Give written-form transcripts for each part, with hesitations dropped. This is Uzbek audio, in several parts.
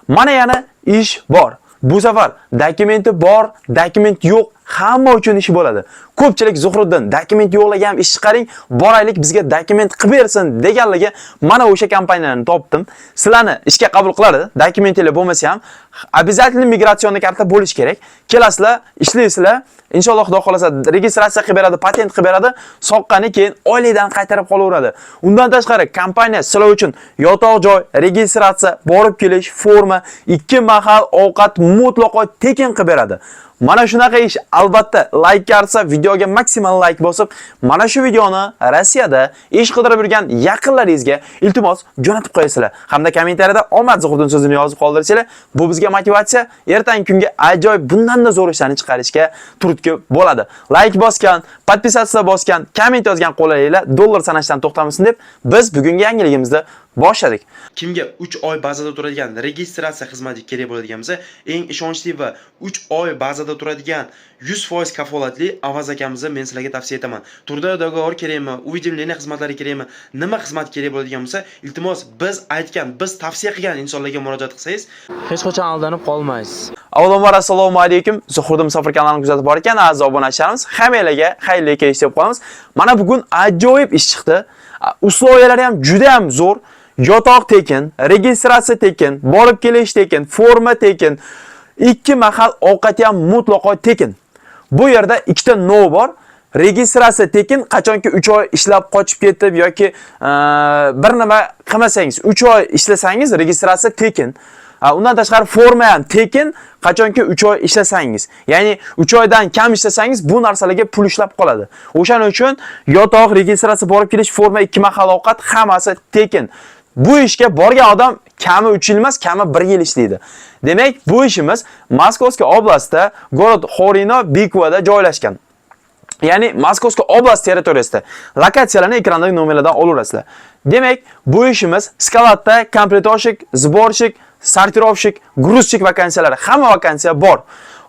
Mana yana ish bor. Bu safar dokumenti bor, dokument yo'q, hamma uchun ish bo'ladi. Ko'pchilik Zuhriddin dokument yo'qlagan ish chiqaring, boraylik bizga dokument qilib bersin deganligi mana o'sha kompaniyani topdim. Sizlarni ishga qabul qiladi. Dokumentinglar bo'lmasa ham обязательно migratsion karta bo'lish kerak. Kelasizlar, ishlaysizlar. Inshaalloh Xudo xolasa registratsiya qilib beradi, patent qilib beradi, soqqani keyin oylikdan qaytarib qolaveradi. Undan tashqari kompaniya sizlar uchun yotoq joy, registratsiya, borib kelish, forma, 2 mahal ovqat mutlaqo tekin qilib beradi. Mana shunaqa ish albatta like arsa, videoga maksimal like bosib, mana shu videoni Rossiyada ish qidirib yurgan yaqinlaringizga iltimos jo'natib qo'yasizlar. Hamda kommentariyada omad Zuhriddin so'zini yozib qoldirsanglar, bu bizga motivatsiya, ertangi kunga ajoyib bundan-da zo'r ishlarni chiqarishga turtki bo'ladi. Like bosgan, podpisatsiya bosgan, komment yozgan qo'llaringlar dollar sanashdan to'xtamasin deb biz bugungi yangiligimizni boshladik. Kimga 3 oy bazada turadigan registratsiya xizmati kerak bo'ladigan bo'lsa, eng ishonchli va 3 oy bazada turadigan 100% kafolatli Avaz akamizni men sizlarga tavsiya etaman. Turda dogovor kerakmi, уведомление xizmatlari kerakmi, nima xizmat kerak bo'ladigan bo'lsa, iltimos biz aytgan, biz tavsiya qilgan insonlarga murojaat qilsangiz, hech qachon aldanib qolmaysiz. Avvalambor assalomu alaykum. Zuhriddin Musofir kanalini kuzatib bor ekan, aziz obunachilarimiz, hammalarga xayrli kech deb qolamiz. Mana bugun ajoyib ish chiqdi. Uslovlari ham juda ham zo'r. Yotoq tekin, registratsiya tekin, borib kelish tekin, forma tekin, 2 mahal ovqat ham mutlaqo tekin. Bu yerda ikkita no bor. Registratsiya tekin, qachonki 3 oy ishlab qochib ketib yoki bir nima qilmasangiz, 3 oy ishlasangiz registratsiya tekin. Undan tashqari forma ham tekin, qachonki 3 oy ishlasangiz. Ya'ni 3 oydan kam ishlasangiz bu narsalarga pul ishlab qoladi. O'shaning uchun yotoq, registratsiya, borib kelish, forma, 2 mahal ovqat hammasi tekin. Bu ishga borgan odam kami 3 yil emas, kami 1 yil ishlaydi. Demak, bu ishimiz Moskovskiy oblastda, город Xorino Bikvada joylashgan. Ya'ni Moskovskiy oblast territoriyasida. Lokatsiyalarni ekrandagi nomerlardan olaverasizlar. Demak, bu ishimiz skladda kompletoshik, sborshik, sortirovshik, gruzchik vakansiyalari, hamma vakansiya bor.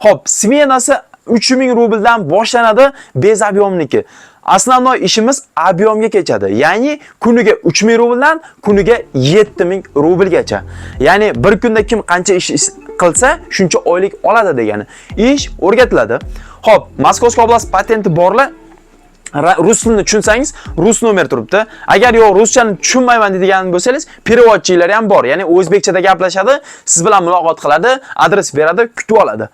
Xo'p, smenasi 3000 rubldan boshlanadi, bez объемniki. Основной ishimiz объемga kechadi. Ya'ni kuniga 3000 rubldan kuniga 7000 rublgacha. Ya'ni bir kunda kim qancha ish qilsa, shuncha oylik oladi degani. Ish o'rgatiladi. Xo'p, Moskovskiy oblast patenti borlar. Rus tilini tushunsangiz, rus nomer turibdi. Agar yo'q, ruschani tushunmayman degan bo'lsangiz, переводчиlar ham bor. Ya'ni o'zbekchada gaplashadi, siz bilan muloqot qiladi, adres beradi, kutib oladi.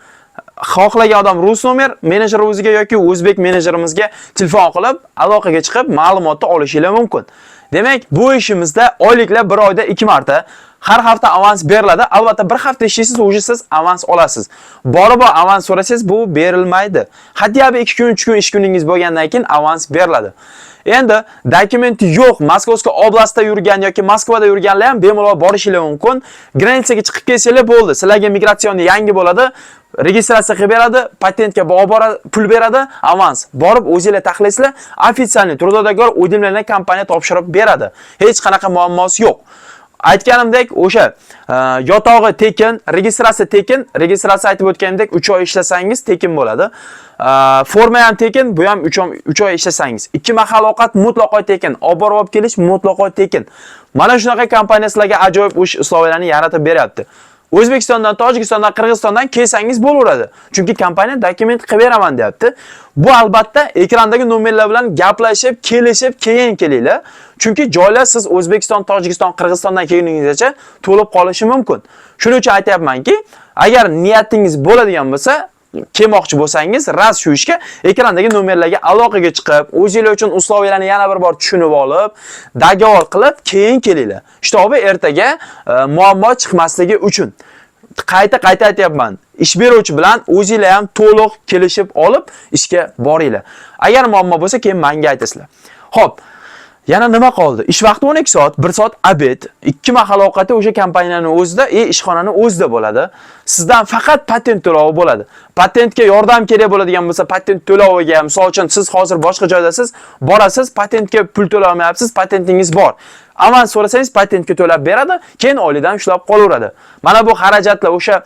Xohlagan odam rus nomer menejer o'ziga yoki o'zbek menejerimizga telefon qilib, aloqaga chiqib, ma'lumotni olishingiz mumkin. Demak, bu ishimizda oyliklar 1 oyda 2 marta, har hafta avans beriladi. Albatta bir hafta ishlaysiz, o'sha siz avans olasiz. Borib avans so'rasangiz bu berilmaydi. Hadyabi 2 kun, 3 kun ish kuningiz bo'lgandan keyin avans beriladi. Endi dokumenti yo'q, Moskovskiy oblastda yurgan yoki Moskvada yurganlar ham bemalol borishingiz mumkin. Granitsaga chiqib kelsanglar bo'ldi. Sizlarga migratsionni yangi bo'ladi. Registratsiya qilib beradi, patentga pul beradi, avans. Borib o'zingizlar taxlaysizlar, ofitsialniy Trudodagor o'dimlarni kompaniya topshirib beradi. Hech qanaqa muammosi yo'q. Aytganimdek, o'sha yotog'i tekin, registratsiya tekin, registratsiya aytib o'tganimdek 3 oy ishlasangiz tekin bo'ladi. Forma ham tekin, bu ham 3 oy ishlasangiz. 2 mahal ovqat mutlaqo tekin, olib kelish mutlaqo tekin. Mana shunaqa kompaniya sizlarga ajoyib ish uslovlarini yaratib beryapti. O'zbekistondan, Tojikistondan, Qirg'izistondan kelsangiz bo'laveradi. Chunki kompaniya dokument qilib beraman deyapti. Bu albatta ekrandagi nomerlar bilan gaplashib, kelishib, keyin kelinglar. Chunki joylar siz O'zbekiston, Tojikiston, Qirg'izistondan kelguningizgacha to'lib qolishi mumkin. Shuning uchun aytayapmanki, agar niyatingiz bo'ladigan bo'lsa, kelmoqchi bo'lsangiz, raz shu ishga ekrandagi nomerlarga aloqaga chiqib, o'zingizlar uchun uslovlarni yana bir bor tushunib olib, dogovor qilib, keyin kelinglar. Shtobi ertaga muammo chiqmasligi uchun. Qayta aytayapman. Ish beruvchi bilan o'zingizlar ham to'liq kelishib olib ishga boringlar. Agar muammo bo'lsa, keyin menga aytasizlar. Xo'p, yana nima qoldi? Ish vaqti 12 soat, 1 soat obed, 2 mahal ovqati o'sha kompaniyaning o'zida, ishxonaning o'zida bo'ladi. Sizdan faqat patent to'lovi bo'ladi. Patentga yordam kerak bo'ladigan bo'lsa, patent to'loviga, misol uchun siz hozir boshqa joydasiz, borasiz, patentga pul to'lamayapsiz, patentingiz bor. Avans so'rasangiz patentga to'lab beradi, keyin oylikdan ushlab qolaveradi. Mana bu xarajatlar, o'sha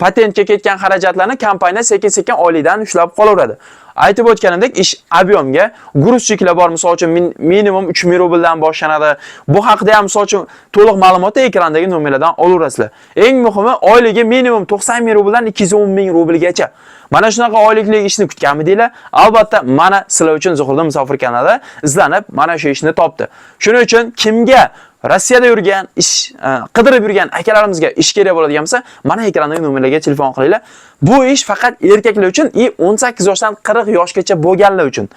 patentga ketgan xarajatlarni kompaniya sekin-sekin oylikdan ushlab qolaveradi. aytib o'tganimdek, ish объемga gruzchiklar bor, misol uchun minimum 3000 rubldan boshlanadi. Bu haqida ham misol uchun to'liq ma'lumotni ekrandagi nomerlardan olaverasizlar. Eng muhimi, oyligi minimum 90 ming rubldan 210 ming rublgacha. Mana shunaqa oylikli ishni kutganmidinglar? Albatta, mana sizlar uchun Zuhriddin Musofir kanali izlanib, mana shu ishni topdi. Shuning uchun kimga Rossiyada yurgan, qidirib yurgan akalarimizga ish kerak bo'ladigan bo'lsa, mana ekrandagi nomerlarga telefon qilinglar. Bu ish faqat erkaklar uchun, 18 yoshdan 40 yoshgacha bo'lganlar uchun.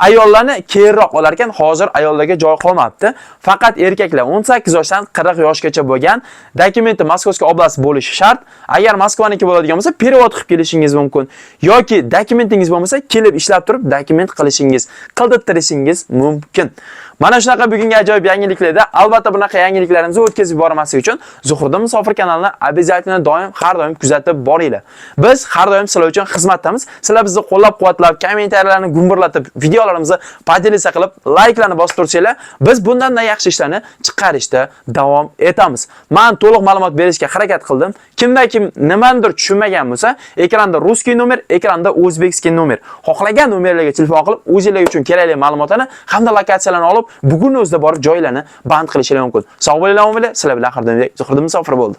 Ayollarni keyinroq olar ekan, hozir ayollarga joy qolmabdi. Faqat erkaklar 18 yoshdan 40 yoshgacha bo'lgan, dokumenti Moskovskiy oblast bo'lishi shart. Agar Moskvaniki bo'ladigan bo'lsa, perevod qilib kelishingiz mumkin yoki dokumentingiz bo'lmasa, kelib ishlab turib dokument qilishingiz, qildirtirishingiz mumkin. Mana shunaqa bugungi ajoyib yangiliklarda, albatta bunaqa yangiliklarimizni o'tkazib bormaslik uchun Zuhriddin Musofir kanalini обязательно doim, har doim kuzatib boringlar. Biz har doim sizlar uchun xizmatdamiz. Sizlar bizni qo'llab-quvvatlab, kommentariylarni gumburlatib, videolarimizni podeliza qilib, layklarni bosib tursanglar, biz bundan-da yaxshi ishlarni chiqarishda davom etamiz. Men to'liq ma'lumot berishga harakat qildim. Kim nimadir tushunmagan bo'lsa, ekranda ruskiy nomer, ekranda o'zbekskiy nomer. Xohlagan nomerlarga telefon qilib, o'zingizlar uchun kerakli ma'lumotlarni hamda lokatsiyalarni olib, bugun o'zida borib joylarni band qilishingiz mumkin. Sog' bo'linglar, sizlar bilan har doim Zuhriddin Musofir bo'ldi.